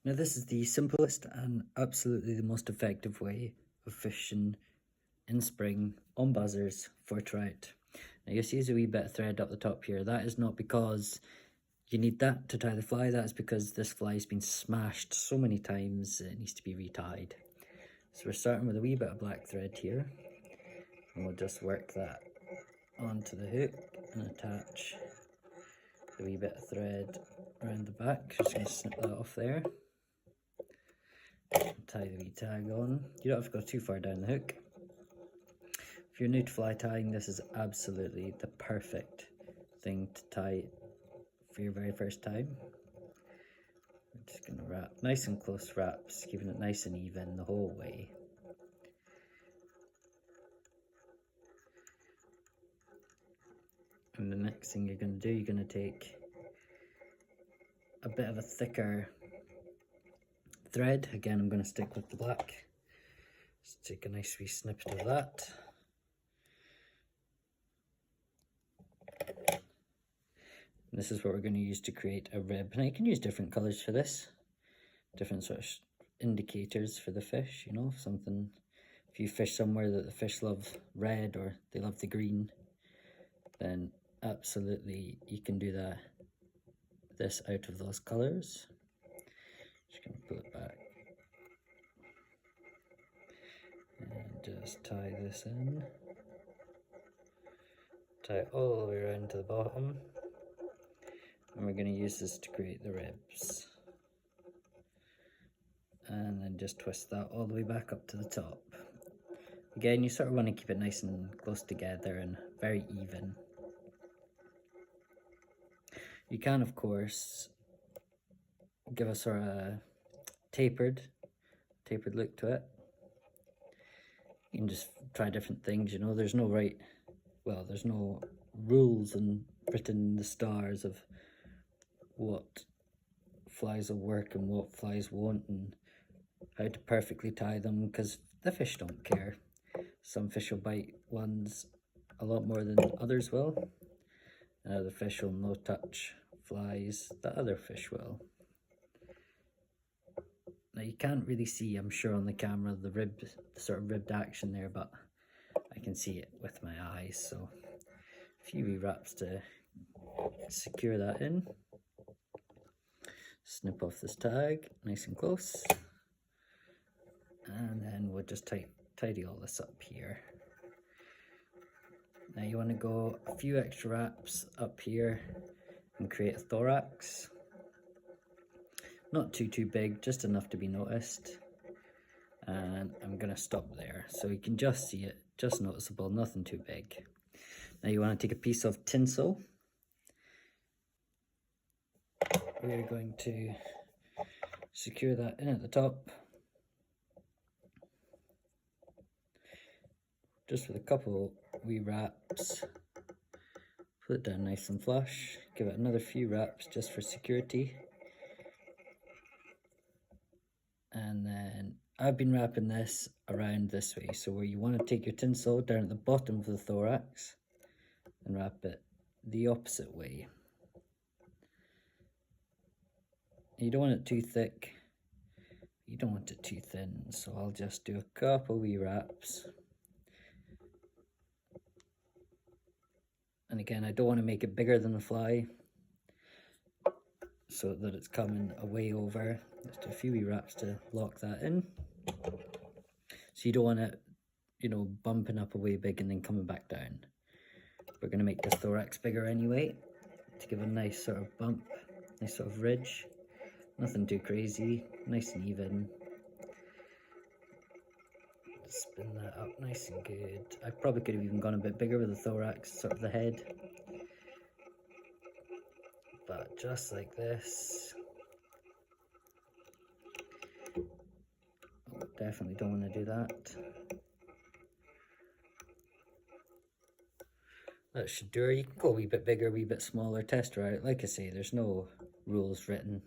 Now this is the simplest and absolutely the most effective way of fishing in spring on buzzers for trout. Now you'll see there's a wee bit of thread up the top here. That is not because you need that to tie the fly, that's because this fly has been smashed so many times it needs to be retied. So we're starting with a wee bit of black thread here, and we'll just work that onto the hook and attach the wee bit of thread around the back. Just going to snip that off there. Tie the wee tag on. You don't have to go too far down the hook. If you're new to fly tying, this is absolutely the perfect thing to tie for your very first time. I'm just going to wrap nice and close wraps, keeping it nice and even the whole way. And the next thing you're going to do, you're going to take a bit of a thicker thread. Again, I'm going to stick with the black. Just take a nice wee snippet of that. And this is what we're going to use to create a rib. Now you can use different colours for this, different sort of indicators for the fish, you know, something. If you fish somewhere that the fish love red or they love the green, then absolutely you can do this out of those colours. Just going to pull it back and just tie this in, tie it all the way around to the bottom, and we're going to use this to create the ribs, and then just twist that all the way back up to the top. Again, you sort of want to keep it nice and close together and very even. You can, of course, give a sort of tapered look to it. You can just try different things, you know, there's no right, well, there's no rules and written in the stars of what flies will work and what flies won't and how to perfectly tie them, because the fish don't care. Some fish will bite ones a lot more than others will, and other fish will no touch flies that other fish will. Now you can't really see, I'm sure, on the camera the sort of ribbed action there, but I can see it with my eyes. So a few wee wraps to secure that in. Snip off this tag nice and close, and then we'll just tidy all this up here. Now you want to go a few extra wraps up here and create a thorax. Not too big, just enough to be noticed. And I'm going to stop there so you can just see it, just noticeable, nothing too big. Now you want to take a piece of tinsel. We're going to secure that in at the top, just with a couple wee wraps. Put it down nice and flush, give it another few wraps just for security. And then I've been wrapping this around this way, so where you want to take your tinsel down at the bottom of the thorax and wrap it the opposite way. You don't want it too thick, you don't want it too thin, so I'll just do a couple wee wraps. And again, I don't want to make it bigger than the fly so that it's coming away over. Just a few wee wraps to lock that in. So you don't want it, you know, bumping up away big and then coming back down. We're going to make the thorax bigger anyway to give a nice sort of bump, nice sort of ridge. Nothing too crazy, nice and even. Spin that up nice and good. I probably could have even gone a bit bigger with the thorax, sort of the head. But just like this. Oh, definitely don't want to do that. That should do it. You can go a wee bit bigger, a wee bit smaller, test her out. Like I say, there's no rules written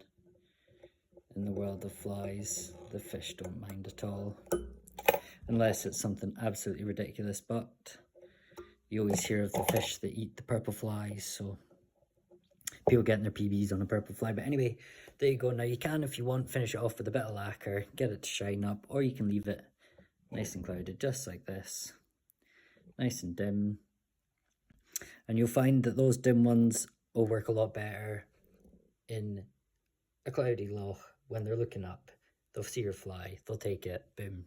in the world of flies. The fish don't mind at all, unless it's something absolutely ridiculous, but you always hear of the fish that eat the purple flies, so people getting their PBs on a purple fly. But anyway, there you go. Now you can, if you want, finish it off with a bit of lacquer, get it to shine up, or you can leave it nice and clouded, just like this, nice and dim. And you'll find that those dim ones will work a lot better in a cloudy loch when they're looking up. They'll see your fly, they'll take it, boom,